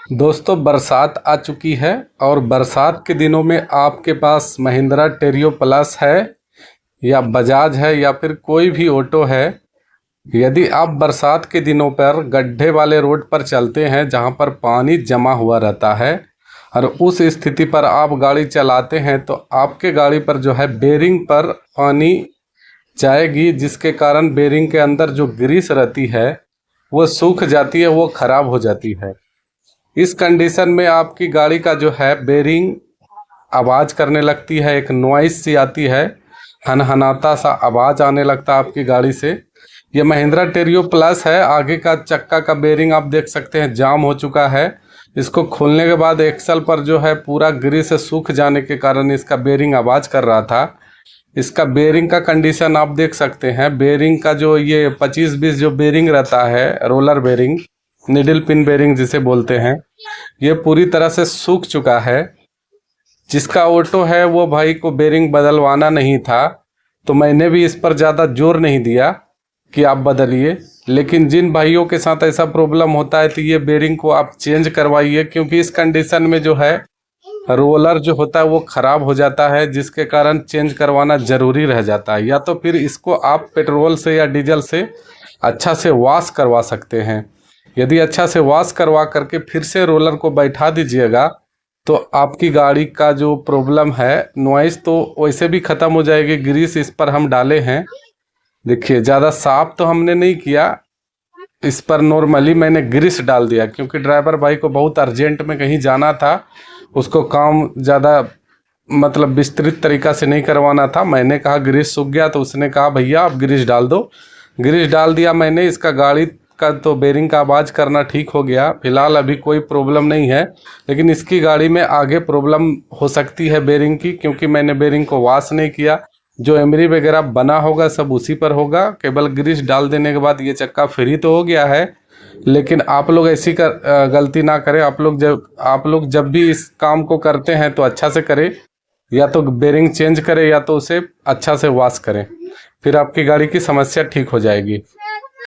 दोस्तों बरसात आ चुकी है और बरसात के दिनों में आपके पास महिंद्रा टेरियो प्लस है या बजाज है या फिर कोई भी ऑटो है। यदि आप बरसात के दिनों पर गड्ढे वाले रोड पर चलते हैं जहां पर पानी जमा हुआ रहता है और उस स्थिति पर आप गाड़ी चलाते हैं तो आपके गाड़ी पर जो है बेरिंग पर पानी जाएगी, जिसके कारण बेरिंग के अंदर जो ग्रीस रहती है वो सूख जाती है, वो ख़राब हो जाती है। इस कंडीशन में आपकी गाड़ी का जो है बेरिंग आवाज़ करने लगती है, एक नॉइस सी आती है, हनहनाता सा आवाज़ आने लगता है आपकी गाड़ी से। ये महिंद्रा टेरियो प्लस है। आगे का चक्का का बेरिंग आप देख सकते हैं जाम हो चुका है। इसको खोलने के बाद एक्सल पर जो है पूरा ग्रीस सूख जाने के कारण इसका बेरिंग आवाज़ कर रहा था। इसका बेरिंग का कंडीशन आप देख सकते हैं। बेरिंग का जो ये 25-20 जो बेरिंग रहता है, roller bearing, needle pin bearing जिसे बोलते हैं, ये पूरी तरह से सूख चुका है। जिसका ऑटो है वो भाई को बेरिंग बदलवाना नहीं था, तो मैंने भी इस पर ज़्यादा जोर नहीं दिया कि आप बदलिए। लेकिन जिन भाइयों के साथ ऐसा प्रॉब्लम होता है तो ये बेरिंग को आप चेंज करवाइए, क्योंकि इस कंडीशन में जो है रोलर जो होता है वो ख़राब हो जाता है, जिसके कारण चेंज करवाना ज़रूरी रह जाता है। या तो फिर इसको आप पेट्रोल से या डीजल से अच्छा से वॉश करवा सकते हैं। यदि अच्छा से वॉश करवा करके फिर से रोलर को बैठा दीजिएगा तो आपकी गाड़ी का जो प्रॉब्लम है नॉइस तो वैसे भी ख़त्म हो जाएगी। ग्रीस इस पर हम डाले हैं, देखिए ज़्यादा साफ तो हमने नहीं किया, इस पर नॉर्मली मैंने ग्रीस डाल दिया, क्योंकि ड्राइवर भाई को बहुत अर्जेंट में कहीं जाना था, उसको काम ज़्यादा मतलब विस्तृत तरीक़ा से नहीं करवाना था। मैंने कहा ग्रीस सूख गया, तो उसने कहा भैया आप ग्रीस डाल दो। ग्रीस डाल दिया मैंने। इसका गाड़ी का तो बेरिंग का आवाज़ करना ठीक हो गया। फ़िलहाल अभी कोई प्रॉब्लम नहीं है, लेकिन इसकी गाड़ी में आगे प्रॉब्लम हो सकती है बेरिंग की, क्योंकि मैंने बेरिंग को वॉश नहीं किया। जो एमरी वगैरह बना होगा सब उसी पर होगा। केवल ग्रीस डाल देने के बाद ये चक्का फ्री तो हो गया है, लेकिन आप लोग ऐसी गलती ना करें। आप लोग जब भी इस काम को करते हैं तो अच्छा से करें, या तो बेरिंग चेंज करें या तो उसे अच्छा से वॉश करें, फिर आपकी गाड़ी की समस्या ठीक हो जाएगी।